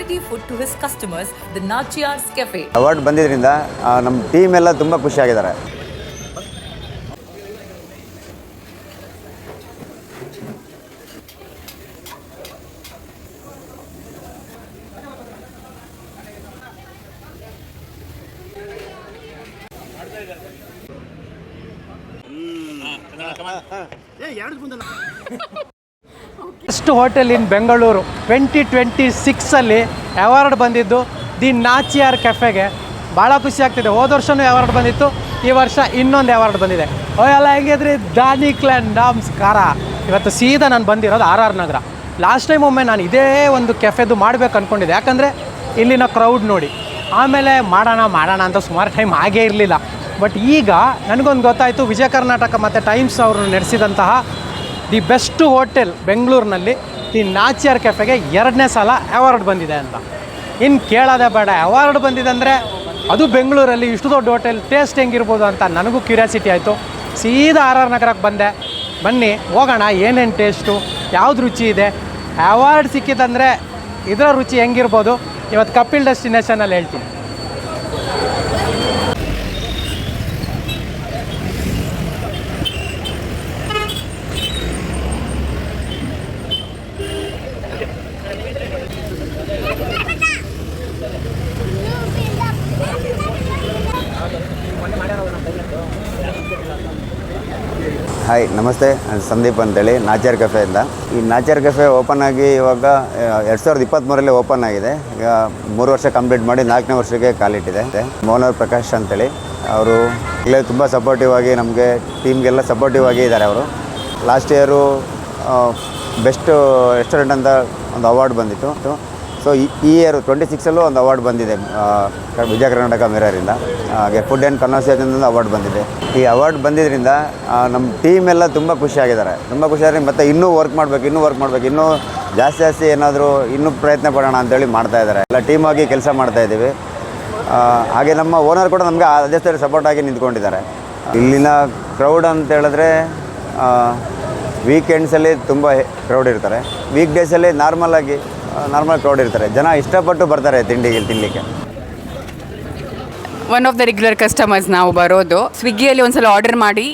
quality food to his customers, the Nachiyar's Cafe. Award ಬಂದಿದ್ದರಿಂದ ನಮ್ಮ team ಎಲ್ಲ ತುಂಬ ಖುಷಿಯಾಗಿದ್ದಾರೆ. Best hotel in Bengaluru 2026 award ಬಂದಿದ್ದು ದಿ ನಾಚಿಯಾರ್ ಕೆಫೆಗೆ. ಭಾಳ ಖುಷಿ ಆಗ್ತಿದೆ. ಹೋದ ವರ್ಷವೂ ಅವಾರ್ಡ್ ಬಂದಿತ್ತು, ಈ ವರ್ಷ ಇನ್ನೊಂದು ಅವಾರ್ಡ್ ಬಂದಿದೆ. ಎಲ್ಲ ಹೆಂಗಿದ್ರಿ ದಾನಿ ಕ್ಲಾನ್ ನಮಸ್ಕಾರ. ಇವತ್ತು ಸೀದಾ ನಾನು ಬಂದಿರೋದು RR ನಗರ. ಲಾಸ್ಟ್ ಟೈಮ್ ಒಮ್ಮೆ ನಾನು ಇದೇ ಒಂದು ಕೆಫೆದು ಮಾಡಬೇಕು ಅಂದ್ಕೊಂಡಿದ್ದೆ, ಯಾಕಂದರೆ ಇಲ್ಲಿನ ಕ್ರೌಡ್ ನೋಡಿ. ಆಮೇಲೆ ಮಾಡೋಣ ಅಂತ ಸುಮಾರು ಟೈಮ್ ಆಗೇ ಇರಲಿಲ್ಲ. ಬಟ್ ಈಗ ನನಗೊಂದು ಗೊತ್ತಾಯಿತು, ವಿಜಯ ಕರ್ನಾಟಕ ಮತ್ತು ಟೈಮ್ಸ್ ಅವರು ನಡೆಸಿದಂತಹ ದಿ ಬೆಸ್ಟ್ ಹೋಟೆಲ್ ಬೆಂಗಳೂರಿನಲ್ಲಿ ದಿ ನಾಚಿಯಾರ್ ಕೆಫೆಗೆ 2ನೇ ಸಲ ಅವಾರ್ಡ್ ಬಂದಿದೆ ಅಂತ. ಇನ್ನು ಕೇಳೋದೇ ಬೇಡ, ಅವಾರ್ಡ್ ಬಂದಿದೆ ಅಂದರೆ ಅದು ಬೆಂಗಳೂರಲ್ಲಿ ಇಷ್ಟು ದೊಡ್ಡ ಹೋಟೆಲ್ ಟೇಸ್ಟ್ ಹೆಂಗಿರ್ಬೋದು ಅಂತ ನನಗೂ ಕ್ಯೂರಿಯಾಸಿಟಿ ಆಯಿತು. ಸೀದಾ RR ನಗರಕ್ಕೆ ಬಂದೆ. ಬನ್ನಿ ಹೋಗೋಣ, ಏನೇನು ಟೇಸ್ಟು, ಯಾವ್ದು ರುಚಿ ಇದೆ, ಅವಾರ್ಡ್ ಸಿಕ್ಕಿದಂದರೆ ಇದರ ರುಚಿ ಹೆಂಗಿರ್ಬೋದು ಇವತ್ತು ಕಪಿಲ್ ಡೆಸ್ಟಿನೇಷನಲ್ಲಿ ಹೇಳ್ತೀನಿ. ಹಾಯ್, ನಮಸ್ತೆ. ಸಂದೀಪ್ ಅಂತೇಳಿ ನಾಚಿಯಾರ್ ಕೆಫೆಯಿಂದ. ಈ ನಾಚಿಯಾರ್ ಕೆಫೆ ಓಪನ್ ಆಗಿ ಇವಾಗ 2023 ಓಪನ್ ಆಗಿದೆ. ಈಗ 3 ವರ್ಷ ಕಂಪ್ಲೀಟ್ ಮಾಡಿ 4ನೇ ವರ್ಷಕ್ಕೆ ಕಾಲಿಟ್ಟಿದೆ. ಮೋಹನ್ ಪ್ರಕಾಶ್ ಅಂತೇಳಿ ಅವರು ಇಲ್ಲೇ ತುಂಬ ಸಪೋರ್ಟಿವ್ ಆಗಿ ನಮಗೆ ಟೀಮ್ಗೆಲ್ಲ ಸಪೋರ್ಟಿವ್ ಆಗಿ ಇದ್ದಾರೆ. ಅವರು ಲಾಸ್ಟ್ ಇಯರು ಬೆಸ್ಟ್ ರೆಸ್ಟೋರೆಂಟ್ ಅಂತ ಒಂದು ಅವಾರ್ಡ್ ಬಂದಿತ್ತು. ಸೊ ಈ ಇಯರ್ 26 ಒಂದು ಅವಾರ್ಡ್ ಬಂದಿದೆ ವಿಜಯ ಕರ್ನಾಟಕ ಮಿರರಿಂದ. ಹಾಗೆ ಫುಡ್ ಆ್ಯಂಡ್ ಕನ್ವರ್ಸೇಷನ್ ಅವಾರ್ಡ್ ಬಂದಿದೆ. ಈ ಅವಾರ್ಡ್ ಬಂದಿದ್ದರಿಂದ ನಮ್ಮ ಟೀಮ್ ಎಲ್ಲ ತುಂಬ ಖುಷಿಯಾಗಿದ್ದಾರೆ. ಮತ್ತು ಇನ್ನೂ ವರ್ಕ್ ಮಾಡಬೇಕು, ಇನ್ನೂ ಜಾಸ್ತಿ ಏನಾದರೂ ಇನ್ನೂ ಪ್ರಯತ್ನ ಪಡೋಣ ಅಂತೇಳಿ ಮಾಡ್ತಾಯಿದ್ದಾರೆ. ಎಲ್ಲ ಟೀಮಾಗಿ ಕೆಲಸ ಮಾಡ್ತಾಯಿದ್ದೀವಿ. ಹಾಗೆ ನಮ್ಮ ಓನರ್ ಕೂಡ ನಮಗೆ ಅದೇ ಥರ ಸಪೋರ್ಟಾಗಿ ನಿಂತ್ಕೊಂಡಿದ್ದಾರೆ. ಇಲ್ಲಿನ ಕ್ರೌಡ್ ಅಂತ ಹೇಳಿದ್ರೆ ವೀಕೆಂಡ್ಸಲ್ಲಿ ತುಂಬ ಕ್ರೌಡ್ ಇರ್ತಾರೆ. ವೀಕ್ ಡೇಸಲ್ಲಿ ನಾರ್ಮಲ್ ಕ್ರೌಡ್ ಇರ್ತಾರೆ. ಜನ ಇಷ್ಟಪಟ್ಟು ಬರ್ತಾರೆ ತಿನ್ನಲಿಕ್ಕೆ. One of the regular customers ನಾವು ಬರೋದು. ಸ್ವಿಗ್ಗಿಯಲ್ಲಿ ಒಂದ್ಸಲ ಆರ್ಡರ್ ಮಾಡಿ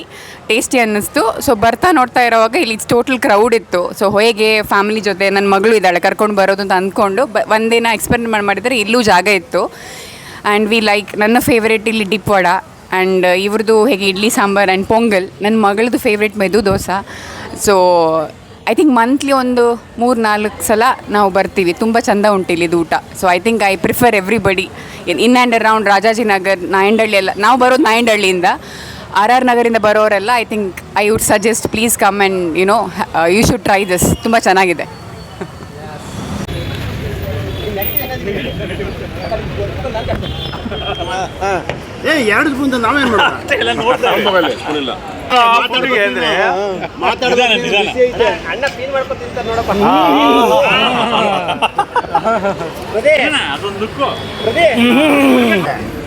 ಟೇಸ್ಟಿ ಅನ್ನಿಸ್ತು. ಸೊ ನೋಡ್ತಾ ಇರೋವಾಗ ಇಲ್ಲಿ ಟೋಟಲ್ ಕ್ರೌಡ್ ಇತ್ತು. ಸೊ ಹೇಗೆ ಫ್ಯಾಮಿಲಿ ಜೊತೆ ನನ್ನ ಮಗಳು ಇದ್ದಾಳೆ ಕರ್ಕೊಂಡು ಬರೋದು ಅಂತ ಅಂದ್ಕೊಂಡು ಒಂದಿನ ಎಕ್ಸ್ಪೆರಿಮೆಂಟ್ ಮಾಡಿದರೆ ಇಲ್ಲೂ ಜಾಗ ಇತ್ತು. ಆ್ಯಂಡ್ ವಿ ಲೈಕ್, ನನ್ನ ಫೇವ್ರೇಟ್ ಇಲ್ಲಿ ಡಿಪ್ ವಡ ಆ್ಯಂಡ್ ಇವ್ರದ್ದು ಹೇಗೆ ಇಡ್ಲಿ ಸಾಂಬಾರ್ ಆ್ಯಂಡ್ ಪೊಂಗಲ್. ನನ್ನ ಮಗಳದ್ದು ಫೇವ್ರೇಟ್ ಮೆದು dosa. So I think monthly ಒಂದು 3-4 ಸಲ ನಾವು ಬರ್ತೀವಿ. ತುಂಬ ಚೆಂದ ಉಂಟು ಇಲ್ಲಿದು ಊಟ. So I think I prefer everybody in and around Rajajinagar, Nayandahalli ಎಲ್ಲ. ನಾವು ಬರೋದು ನಾಯಂಡಹಳ್ಳಿಯಿಂದ. RR ನಗರಿಂದ ಬರೋರೆಲ್ಲ I think I would suggest please come and you should try this. ತುಂಬ ಚೆನ್ನಾಗಿದೆ. ಎರಡು ಮುಂದೆ ನಾವೇನು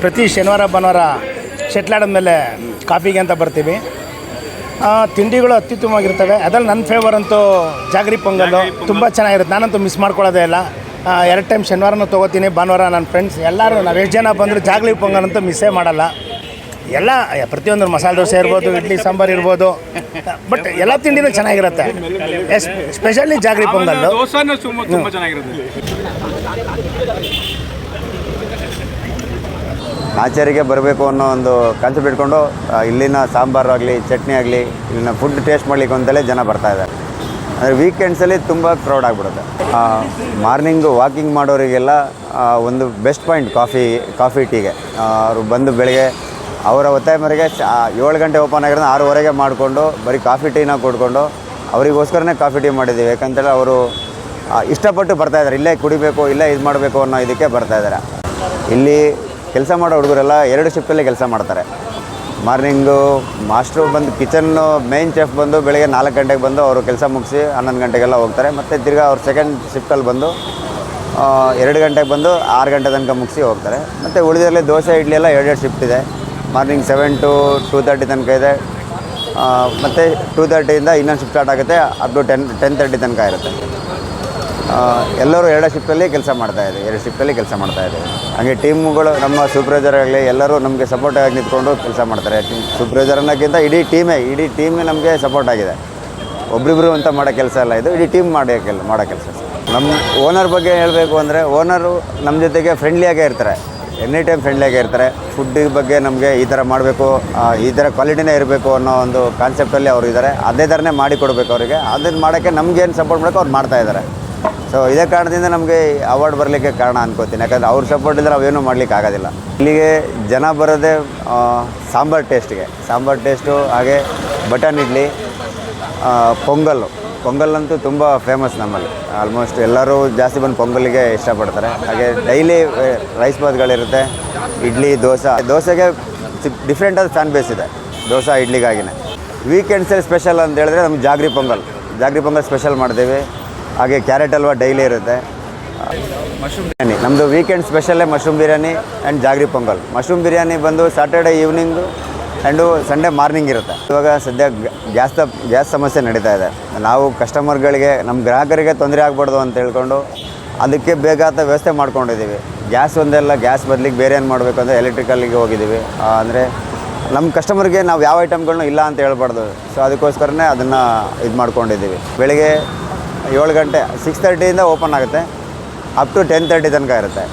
ಪ್ರತಿ ಶನಿವಾರ ಭಾನುವಾರ ಶೆಟ್ಲ್ ಮೇಲೆ ಕಾಫಿಗೆ ಅಂತ ಬರ್ತೀವಿ. ತಿಂಡಿಗಳು ಅತ್ಯುತ್ತಮವಾಗಿರ್ತವೆ. ಅದರಲ್ಲಿ ನನ್ನ ಫೇವರ್ ಅಂತೂ ಜಾಗರಿ ಪೊಂಗಲ್ಲು ತುಂಬ ಚೆನ್ನಾಗಿರುತ್ತೆ. ನಾನಂತೂ ಮಿಸ್ ಮಾಡ್ಕೊಳ್ಳೋದೇ ಇಲ್ಲ. 2 ಟೈಮ್ ಶನಿವಾರನೂ ತೊಗೋತೀನಿ, ಭಾನುವಾರ ನನ್ನ ಫ್ರೆಂಡ್ಸ್ ಎಲ್ಲರೂ ನಾವು ಎಷ್ಟು ಜನ ಬಂದರೂ ಜಾಗರಿ ಪೊಂಗಲ್ ಅಂತೂ ಮಿಸ್ಸೇ ಮಾಡಲ್ಲ. ಎಲ್ಲ ಪ್ರತಿಯೊಂದು ಮಸಾಲೆ ದೋಸೆ ಇರ್ಬೋದು, ಇಡ್ಲಿ ಸಾಂಬಾರು ಇರ್ಬೋದು, ಬಟ್ ಎಲ್ಲ ತಿಂಡಿನೂ ಚೆನ್ನಾಗಿರುತ್ತೆ. ಸ್ಪೆಷಲಿ ಜಾಗರಿ ಪೊಂಗಲ್ಲು ನಾಚಿಯಾರಿಗೆ ಬರಬೇಕು ಅನ್ನೋ ಒಂದು ಕಾನ್ಸೆಪ್ಟ್ ಇಟ್ಕೊಂಡು ಇಲ್ಲಿನ ಸಾಂಬಾರು ಆಗಲಿ, ಚಟ್ನಿ ಆಗಲಿ, ಇಲ್ಲಿನ ಫುಡ್ ಟೇಸ್ಟ್ ಮಾಡಲಿಕ್ಕೆ ಅಂತಲೇ ಜನ ಬರ್ತಾಯಿದ್ದಾರೆ. ಅಂದರೆ ವೀಕೆಂಡ್ಸಲ್ಲಿ ತುಂಬ ಕ್ರೌಡ್ ಆಗಿಬಿಡುತ್ತೆ. ಮಾರ್ನಿಂಗು ವಾಕಿಂಗ್ ಮಾಡೋರಿಗೆಲ್ಲ ಒಂದು ಬೆಸ್ಟ್ ಪಾಯಿಂಟ್ ಕಾಫಿ ಟೀಗೆ. ಅವರು ಬಂದು ಬೆಳಗ್ಗೆ ಅವರ ಒತ್ತಾಯ ಮೇರೆಗೆ 7 ಗಂಟೆ ಓಪನ್ ಆಗಿರೋದು 6:30 ಮಾಡಿಕೊಂಡು ಬರೀ ಕಾಫಿ ಟೀನ ಕೊಡ್ಕೊಂಡು ಅವರಿಗೋಸ್ಕರನೇ ಕಾಫಿ ಟೀ ಮಾಡಿದ್ದೀವಿ. ಯಾಕಂತೇಳಿ ಅವರು ಇಷ್ಟಪಟ್ಟು ಬರ್ತಾಯಿದ್ದಾರೆ. ಇಲ್ಲೇ ಕುಡಿಬೇಕು, ಇಲ್ಲೇ ಇದು ಮಾಡಬೇಕು ಅನ್ನೋ ಇದಕ್ಕೆ ಬರ್ತಾಯಿದ್ದಾರೆ. ಇಲ್ಲಿ ಕೆಲಸ ಮಾಡೋ ಹುಡುಗರೆಲ್ಲ 2 ಶಿಫ್ಟಲ್ಲಿ ಕೆಲಸ ಮಾಡ್ತಾರೆ. ಮಾರ್ನಿಂಗು ಮಾಸ್ಟ್ರು ಬಂದು ಕಿಚನ್ನು ಮೇನ್ ಚೆಫ್ ಬಂದು ಬೆಳಗ್ಗೆ 4 ಗಂಟೆಗೆ ಬಂದು ಅವರು ಕೆಲಸ ಮುಗಿಸಿ 11 ಗಂಟೆಗೆಲ್ಲ ಹೋಗ್ತಾರೆ. ಮತ್ತು ತಿರ್ಗಿ ಅವ್ರು ಸೆಕೆಂಡ್ ಶಿಫ್ಟಲ್ಲಿ ಬಂದು 2 ಗಂಟೆಗೆ ಬಂದು 6 ಗಂಟೆ ತನಕ ಮುಗಿಸಿ ಹೋಗ್ತಾರೆ. ಮತ್ತು ಉಳಿದಲ್ಲಿ ದೋಸೆ ಇಡ್ಲಿ ಎಲ್ಲ 2 ಶಿಫ್ಟ್ ಇದೆ. ಮಾರ್ನಿಂಗ್ 7 to 2:30 ತನಕ ಇದೆ. ಮತ್ತು 2:30 ಇನ್ನೊಂದು ಶಿಫ್ಟ್ ಸ್ಟಾರ್ಟ್ ಆಗುತ್ತೆ, ಅಪ್ ಟು 10:30 ತನಕ ಇರುತ್ತೆ. ಎಲ್ಲರೂ 2 ಶಿಫ್ಟಲ್ಲಿ ಕೆಲಸ ಮಾಡ್ತಾಯಿದ್ದೀವಿ, 2 ಶಿಫ್ಟಲ್ಲಿ ಕೆಲಸ ಮಾಡ್ತಾಯಿದ್ದೀವಿ. ಹಾಗೆ ಟೀಮ್ಗಳು ನಮ್ಮ ಸೂಪರ್ವೈಸರ್ ಆಗಲಿ ಎಲ್ಲರೂ ನಮಗೆ ಸಪೋರ್ಟಾಗಿ ನಿಂತ್ಕೊಂಡು ಕೆಲಸ ಮಾಡ್ತಾರೆ. ಸೂಪರ್ವೈಸರ್ ಅನ್ನೋಕ್ಕಿಂತ ಇಡೀ ಟೀಮೇ ನಮಗೆ ಸಪೋರ್ಟ್ ಆಗಿದೆ. ಒಬ್ರಿಬ್ರು ಅಂತ ಮಾಡೋ ಕೆಲಸ ಅಲ್ಲ, ಇದು ಇಡೀ ಟೀಮ್ ಮಾಡೋ ಕೆಲಸ. ನಮ್ಮ ಓನರ್ ಬಗ್ಗೆ ಹೇಳಬೇಕು ಅಂದರೆ, ಓನರು ನಮ್ಮ ಜೊತೆಗೆ ಫ್ರೆಂಡ್ಲಿಯಾಗೇ ಇರ್ತಾರೆ, ಎನಿ ಟೈಮ್ ಫ್ರೆಂಡ್ಲಿಯಾಗೇ ಇರ್ತಾರೆ. ಫುಡ್ಡಿಗೆ ಬಗ್ಗೆ ನಮಗೆ ಈ ಥರ ಮಾಡಬೇಕು, ಈ ಥರ ಕ್ವಾಲಿಟಿನೇ ಇರಬೇಕು ಅನ್ನೋ ಒಂದು ಕಾನ್ಸೆಪ್ಟಲ್ಲಿ ಅವರು ಇದ್ದಾರೆ. ಅದೇ ಥರನೇ ಮಾಡಿ ಕೊಡಬೇಕು ಅವರಿಗೆ. ಅದನ್ನು ಮಾಡೋಕ್ಕೆ ನಮಗೇನು ಸಪೋರ್ಟ್ ಮಾಡೋಕ್ಕೆ ಅವ್ರು ಮಾಡ್ತಾಯಿದ್ದಾರೆ. ಸೊ ಇದೇ ಕಾರಣದಿಂದ ನಮಗೆ ಅವಾರ್ಡ್ ಬರಲಿಕ್ಕೆ ಕಾರಣ ಅನ್ಕೋತೀನಿ. ಯಾಕಂದರೆ ಅವ್ರ ಸಪೋರ್ಟ್ ಇದ್ದರೆ ನಾವೇನೂ ಮಾಡಲಿಕ್ಕೆ ಆಗೋದಿಲ್ಲ. ಇಲ್ಲಿಗೆ ಜನ ಬರೋದೇ ಸಾಂಬಾರು ಟೇಸ್ಟು, ಹಾಗೆ ಬಟನ್ ಇಡ್ಲಿ, ಪೊಂಗಲ್ಲಂತೂ ತುಂಬ ಫೇಮಸ್ ನಮ್ಮಲ್ಲಿ. ಆಲ್ಮೋಸ್ಟ್ ಎಲ್ಲರೂ ಜಾಸ್ತಿ ಬಂದು ಪೊಂಗಲ್ಲಿಗೆ ಇಷ್ಟಪಡ್ತಾರೆ. ಹಾಗೆ ಡೈಲಿ ರೈಸ್ ಬಾತ್ಗಳಿರುತ್ತೆ, ಇಡ್ಲಿ, ದೋಸೆಗೆ ಡಿಫ್ರೆಂಟಾದ ಫ್ಯಾನ್ ಬೇಸ್ ಇದೆ, ದೋಸೆ ಇಡ್ಲಿಗಾಗಿನೇ. ವೀಕೆಂಡ್ಸಲ್ಲಿ ಸ್ಪೆಷಲ್ ಅಂತ ಹೇಳಿದ್ರೆ ನಮ್ಗೆ ಜಾಗ್ರಿ ಪೊಂಗಲ್ ಸ್ಪೆಷಲ್ ಮಾಡ್ತೀವಿ. ಹಾಗೆ ಕ್ಯಾರೆಟ್ ಹಲ್ವಾ ಡೈಲಿ ಇರುತ್ತೆ. ಮಶ್ರೂಮ್ ಬಿರಿಯಾನಿ ನಮ್ಮದು ವೀಕೆಂಡ್ ಸ್ಪೆಷಲ್ಲೇ mushroom biryani and jaggery pongal. Mushroom biryani ಬಂದು Saturday evening and Sunday morning ಇರುತ್ತೆ. ಇವಾಗ ಸದ್ಯ ಗ್ಯಾಸ್ ಸಮಸ್ಯೆ ನಡೀತಾ ಇದೆ. ನಾವು ಕಸ್ಟಮರ್ಗಳಿಗೆ, ನಮ್ಮ ಗ್ರಾಹಕರಿಗೆ ತೊಂದರೆ ಆಗ್ಬಾರ್ದು ಅಂತ ಹೇಳ್ಕೊಂಡು ಅದಕ್ಕೆ ಬೇಕಾದ ವ್ಯವಸ್ಥೆ ಮಾಡ್ಕೊಂಡಿದ್ದೀವಿ. ಗ್ಯಾಸ್ ಒಂದೆಲ್ಲ, ಗ್ಯಾಸ್ ಬದಲಿಗೆ ಬೇರೆ ಏನು ಮಾಡಬೇಕು ಅಂದರೆ ಎಲೆಕ್ಟ್ರಿಕಲ್ಲಿಗೆ ಹೋಗಿದ್ದೀವಿ. ಅಂದರೆ ನಮ್ಮ ಕಸ್ಟಮರ್ಗೆ ನಾವು ಯಾವ ಐಟಮ್ಗಳನ್ನೂ ಇಲ್ಲ ಅಂತ ಹೇಳ್ಬಾರ್ದು. ಸೊ ಅದಕ್ಕೋಸ್ಕರನೇ ಅದನ್ನು ಇದು ಮಾಡ್ಕೊಂಡಿದ್ದೀವಿ. ಬೆಳಿಗ್ಗೆ 7 ಗಂಟೆ 6:30 ಓಪನ್ ಆಗುತ್ತೆ, ಅಪ್ ಟು 10:30 ತನಕ ಇರುತ್ತೆ.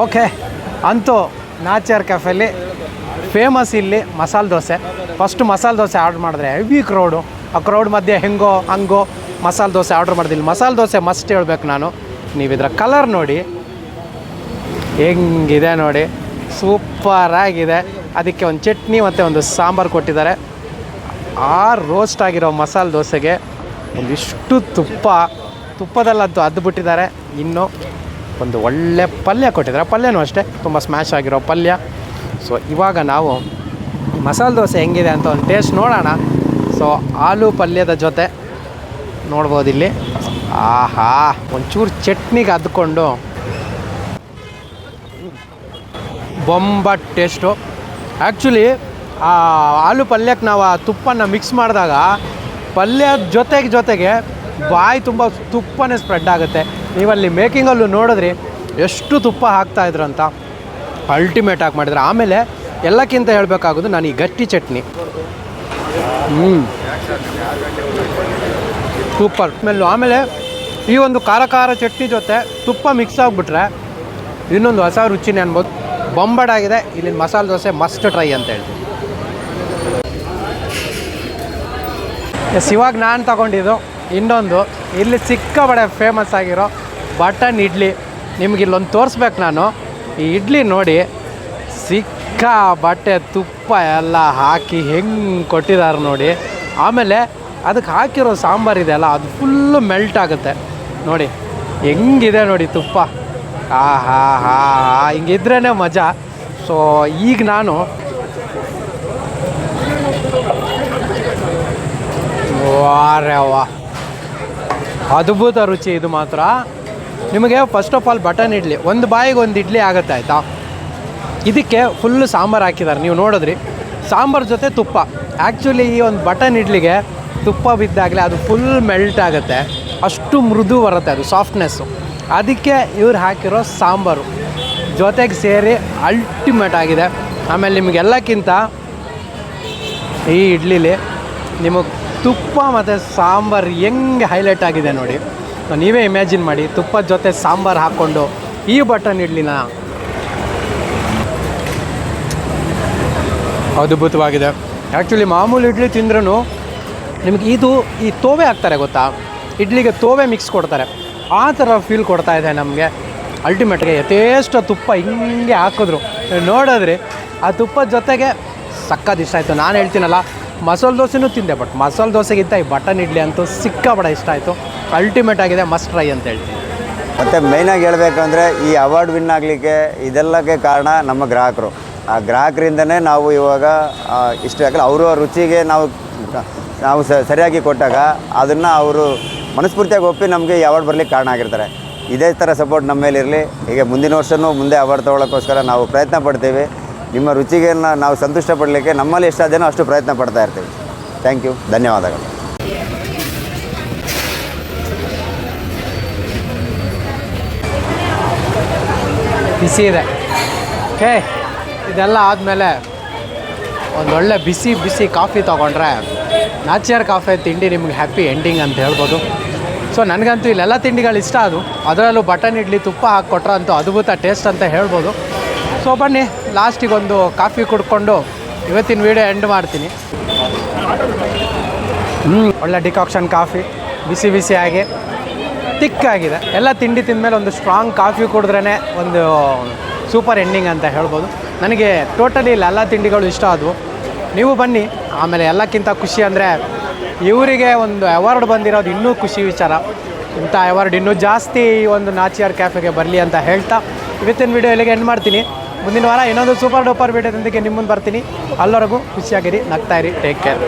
ಓಕೆ, ಅಂತೂ ನಾಚ್ಯಾರ್ ಕೆಫೆಲಿ ಫೇಮಸ್ ಇಲ್ಲಿ ಮಸಾಲೆ ದೋಸೆ. ಫಸ್ಟು ಮಸಾಲೆ ದೋಸೆ ಆರ್ಡ್ರ್ ಮಾಡಿದ್ರೆ ಹೆವಿ ಕ್ರೌಡು. ಆ ಕ್ರೌಡ್ ಮಧ್ಯೆ ಹಂಗೋ ಮಸಾಲೆ ದೋಸೆ ಆರ್ಡ್ರ್ ಮಾಡಿದಿಲ್ಲ. ಮಸಾಲೆ ದೋಸೆ ಮಸ್ಟ್ ಹೇಳ್ಬೇಕು ನಾನು. ನೀವು ಇದರ ಕಲರ್ ನೋಡಿ ಹೆಂಗಿದೆ ನೋಡಿ, ಸೂಪರಾಗಿದೆ. ಅದಕ್ಕೆ ಒಂದು ಚಟ್ನಿ ಮತ್ತು ಒಂದು ಸಾಂಬಾರು ಕೊಟ್ಟಿದ್ದಾರೆ. ರೋಸ್ಟ್ ಆಗಿರೋ ಮಸಾಲೆ ದೋಸೆಗೆ ಒಂದಿಷ್ಟು ತುಪ್ಪದಲ್ಲಂತೂ ಅದ್ಬಿಟ್ಟಿದ್ದಾರೆ. ಇನ್ನು ಒಂದು ಒಳ್ಳೆ ಪಲ್ಯ ಕೊಟ್ಟಿದ್ದಾರೆ. ಪಲ್ಯನೂ ಅಷ್ಟೇ ತುಂಬ ಸ್ಮ್ಯಾಶ್ ಆಗಿರೋ ಪಲ್ಯ. ಸೊ ಇವಾಗ ನಾವು ಮಸಾಲೆ ದೋಸೆ ಹೆಂಗಿದೆ ಅಂತ ಒಂದು ಟೇಸ್ಟ್ ನೋಡೋಣ. ಸೊ ಆಲೂ ಪಲ್ಯದ ಜೊತೆ ನೋಡ್ಬೋದು ಇಲ್ಲಿ. ಆಹಾ, ಒಂಚೂರು ಚಟ್ನಿಗೆ ಅದ್ಕೊಂಡು ಬೊಂಬ ಟೇಸ್ಟು. ಆ್ಯಕ್ಚುಲಿ ಆ ಆಲೂ ಪಲ್ಯಕ್ಕೆ ನಾವು ಆ ತುಪ್ಪನ ಮಿಕ್ಸ್ ಮಾಡಿದಾಗ ಪಲ್ಯದ ಜೊತೆಗೆ ಬಾಯಿ ತುಂಬ ತುಪ್ಪನೇ ಸ್ಪ್ರೆಡ್ ಆಗುತ್ತೆ. ನೀವಲ್ಲಿ ಮೇಕಿಂಗಲ್ಲೂ ನೋಡಿದ್ರಿ ಎಷ್ಟು ತುಪ್ಪ ಹಾಕ್ತಾಯಿದ್ರು ಅಂತ. ಅಲ್ಟಿಮೇಟಾಗಿ ಮಾಡಿದ್ರು. ಆಮೇಲೆ ಎಲ್ಲಕ್ಕಿಂತ ಹೇಳಬೇಕಾಗೋದು ನಾನು ಈ ಗಟ್ಟಿ ಚಟ್ನಿ ಸೂಪರ್ ಸ್ಮೆಲ್ಲು. ಆಮೇಲೆ ಈ ಒಂದು ಖಾರ ಚಟ್ನಿ ಜೊತೆ ತುಪ್ಪ ಮಿಕ್ಸ್ ಆಗಿಬಿಟ್ರೆ ಇನ್ನೊಂದು ಹೊಸ ರುಚಿನೇ ಅನ್ಬೋದು. ಬೊಂಬಡಾಗಿದೆ. ಇಲ್ಲಿನ ಮಸಾಲೆ ದೋಸೆ ಮಸ್ಟ್ ಟ್ರೈ ಅಂತ ಹೇಳ್ತೀನಿ. ಇವಾಗ ನಾನು ತಗೊಂಡಿದ್ದು ಇನ್ನೊಂದು ಇಲ್ಲಿ ಸಿಕ್ಕಾಬಡೆ ಫೇಮಸ್ ಆಗಿರೋ ಬಟನ್ ಇಡ್ಲಿ. ನಿಮ್ಗೆ ಇಲ್ಲೊಂದು ತೋರಿಸ್ಬೇಕು ನಾನು. ಈ ಇಡ್ಲಿ ನೋಡಿ, ಸಿಕ್ಕಾಬಟ್ಟೆ ತುಪ್ಪ ಎಲ್ಲ ಹಾಕಿ ಹೆಂಗೆ ಕೊಟ್ಟಿದ್ದಾರೆ ನೋಡಿ. ಆಮೇಲೆ ಅದಕ್ಕೆ ಹಾಕಿರೋ ಸಾಂಬಾರು ಇದೆಯಲ್ಲ, ಅದು ಫುಲ್ಲು ಮೆಲ್ಟ್ ಆಗುತ್ತೆ ನೋಡಿ. ಹೆಂಗಿದೆ ನೋಡಿ ತುಪ್ಪ. ಹಿಂಗಿದ್ರೇ ಮಜಾ. ಸೊ ಈಗ ನಾನು ಅದ್ಭುತ ರುಚಿ ಇದು ಮಾತ್ರ. ನಿಮಗೆ first of all button idli ಒಂದು ಬಾಯಿಗೆ ಒಂದು ಇಡ್ಲಿ ಆಗುತ್ತೆ ಆಯಿತಾ. ಇದಕ್ಕೆ ಫುಲ್ಲು ಸಾಂಬಾರು ಹಾಕಿದ್ದಾರೆ, ನೀವು ನೋಡಿದ್ರಿ. ಸಾಂಬಾರು ಜೊತೆ ತುಪ್ಪ. ಆ್ಯಕ್ಚುಲಿ ಈ ಒಂದು ಬಟನ್ ಇಡ್ಲಿಗೆ ತುಪ್ಪ ಬಿದ್ದಾಗಲೇ ಅದು ಫುಲ್ ಮೆಲ್ಟ್ ಆಗುತ್ತೆ, ಅಷ್ಟು ಮೃದು ಬರುತ್ತೆ ಅದು ಸಾಫ್ಟ್ನೆಸ್ಸು. ಅದಕ್ಕೆ ಇವ್ರು ಹಾಕಿರೋ ಸಾಂಬಾರು ಜೊತೆಗೆ ಸೇರಿ ಅಲ್ಟಿಮೇಟ್ ಆಗಿದೆ. ಆಮೇಲೆ ನಿಮಗೆಲ್ಲಕ್ಕಿಂತ ಈ ಇಡ್ಲಿಲಿ ನಿಮಗೆ ತುಪ್ಪ ಮತ್ತು ಸಾಂಬಾರು ಹೆಂಗೆ ಹೈಲೈಟ್ ಆಗಿದೆ ನೋಡಿ. ನೀವೇ ಇಮ್ಯಾಜಿನ್ ಮಾಡಿ, ತುಪ್ಪದ ಜೊತೆ ಸಾಂಬಾರು ಹಾಕ್ಕೊಂಡು ಈ ಬಟನ್ ಇಡ್ಲಿನ ಅದ್ಭುತವಾಗಿದೆ. ಆ್ಯಕ್ಚುಲಿ ಮಾಮೂಲಿ ಇಡ್ಲಿ ತಿಂದ್ರೂ ನಿಮಗೆ ಈ ತೋವೆ ಹಾಕ್ತಾರೆ ಗೊತ್ತಾ, ಇಡ್ಲಿಗೆ ತೋವೆ ಮಿಕ್ಸ್ ಕೊಡ್ತಾರೆ, ಆ ಥರ ಫೀಲ್ ಕೊಡ್ತಾ ಇದೆ ನಮಗೆ. ಅಲ್ಟಿಮೇಟ್ಗೆ ಯಥೇಷ್ಟ ತುಪ್ಪ ಹಿಂಗೆ ಹಾಕಿದ್ರು ನೋಡಿದ್ರಿ, ಆ ತುಪ್ಪದ ಜೊತೆಗೆ ಸಕ್ಕತ್ ಇಷ್ಟ ಆಯಿತು. ನಾನು ಹೇಳ್ತೀನಲ್ಲ, ಮಸಾಲೆ ದೋಸೆನೂ ತಿಂದೆ, ಬಟ್ ಮಸಾಲೆ ದೋಸೆಗಿಂತ ಈ ಬಟನ್ ಇಡ್ಲಿ ಅಂತೂ ಸಿಕ್ಕಾಬಡ ಇಷ್ಟ ಆಯಿತು. ಅಲ್ಟಿಮೇಟ್ ಆಗಿದೆ, ಮಸ್ಟ್ ಟ್ರೈ ಅಂತ ಹೇಳ್ತೀನಿ. ಮತ್ತು ಮೇಯ್ನಾಗಿ ಹೇಳಬೇಕಂದ್ರೆ ಈ ಅವಾರ್ಡ್ ವಿನ್ ಆಗಲಿಕ್ಕೆ ಇದೆಲ್ಲಕ್ಕೆ ಕಾರಣ ನಮ್ಮ ಗ್ರಾಹಕರು. ಆ ಗ್ರಾಹಕರಿಂದನೇ ನಾವು ಇವಾಗ ಇಷ್ಟ ಆಗಲ್ಲ, ಅವರ ರುಚಿಗೆ ನಾವು ಸರಿಯಾಗಿ ಕೊಟ್ಟಾಗ ಅದನ್ನು ಅವರು ಮನಸ್ಫೂರ್ತಿಯಾಗಿ ಒಪ್ಪಿ ನಮಗೆ ಈ ಅವಾರ್ಡ್ ಬರಲಿಕ್ಕೆ ಕಾರಣ ಆಗಿರ್ತಾರೆ. ಇದೇ ಥರ ಸಪೋರ್ಟ್ ನಮ್ಮ ಮೇಲೆ ಇರಲಿ. ಈಗ ಮುಂದಿನ ವರ್ಷವೂ ಮುಂದೆ ಅವಾರ್ಡ್ ತೊಗೊಳ್ಳೋಕ್ಕೋಸ್ಕರ ನಾವು ಪ್ರಯತ್ನ ಪಡ್ತೀವಿ. ನಿಮ್ಮ ರುಚಿಗೆ ನಾವು ಸಂತುಷ್ಟ ಪಡಲಿಕ್ಕೆ ನಮ್ಮಲ್ಲಿ ಎಷ್ಟಾದೇನೋ ಅಷ್ಟು ಪ್ರಯತ್ನ ಪಡ್ತಾ ಇರ್ತೀವಿ. ಥ್ಯಾಂಕ್ ಯು, ಧನ್ಯವಾದಗಳು. ಬಿಸಿ ಇದೆ. ಓಕೆ, ಇದೆಲ್ಲ ಆದಮೇಲೆ ಒಂದೊಳ್ಳೆ ಬಿಸಿ ಬಿಸಿ ಕಾಫಿ ತೊಗೊಂಡ್ರೆ ನಾಚಿಯಾರ್ ಕಾಫೆ ತಿಂಡಿ ನಿಮ್ಗೆ ಹ್ಯಾಪಿ ಎಂಡಿಂಗ್ ಅಂತ ಹೇಳ್ಬೋದು. ಸೊ ನನಗಂತೂ ಇಲ್ಲೆಲ್ಲ ತಿಂಡಿಗಳು ಇಷ್ಟ. ಅದರಲ್ಲೂ ಬಟನ್ ಇಡ್ಲಿ ತುಪ್ಪ ಹಾಕ್ಕೊಟ್ರೆ ಅಂತೂ ಅದ್ಭುತ ಟೇಸ್ಟ್ ಅಂತ ಹೇಳ್ಬೋದು. ಸೊ ಬನ್ನಿ, ಲಾಸ್ಟಿಗೊಂದು ಕಾಫಿ ಕುಡ್ಕೊಂಡು ಇವತ್ತಿನ ವೀಡಿಯೋ ಎಂಡ್ ಮಾಡ್ತೀನಿ. ಒಳ್ಳೆ ಡಿಕಾಕ್ಷನ್ ಕಾಫಿ, ಬಿಸಿ ಬಿಸಿಯಾಗಿ ತಿಕ್ಕಾಗಿದೆ. ಎಲ್ಲ ತಿಂಡಿ ತಿಂದಮೇಲೆ ಒಂದು ಸ್ಟ್ರಾಂಗ್ ಕಾಫಿ ಕುಡಿದ್ರೇ ಒಂದು ಸೂಪರ್ ಎಂಡಿಂಗ್ ಅಂತ ಹೇಳ್ಬೋದು. ನನಗೆ ಟೋಟಲಿ ಇಲ್ಲೆಲ್ಲ ತಿಂಡಿಗಳು ಇಷ್ಟ ಆದವು. ನೀವು ಬನ್ನಿ. ಆಮೇಲೆ ಎಲ್ಲಕ್ಕಿಂತ ಖುಷಿ ಅಂದರೆ ಇವರಿಗೆ ಒಂದು ಅವಾರ್ಡ್ ಬಂದಿರೋದು ಇನ್ನೂ ಖುಷಿ ವಿಚಾರ. ಇಂಥ ಅವಾರ್ಡ್ ಇನ್ನೂ ಜಾಸ್ತಿ ಈ ಒಂದು ನಾಚಿಯಾರ್ ಕ್ಯಾಫೆಗೆ ಬರಲಿ ಅಂತ ಹೇಳ್ತಾ ಇವತ್ತಿನ ವೀಡಿಯೋ ಇಲ್ಲಿಗೆ ಎಂಡ್ ಮಾಡ್ತೀನಿ. ಮುಂದಿನ ವಾರ ಇನ್ನೊಂದು ಸೂಪರ್ ಡೂಪರ್ ವೀಡಿಯೋದೊಂದಿಗೆ ನಿಮ್ಮ ಮುಂದೆ ಬರ್ತೀನಿ. ಅಲ್ಲವರೆಗೂ ಖುಷಿಯಾಗಿರಿ, ನಗ್ತಾಯಿರಿ, ಟೇಕ್ ಕೇರ್.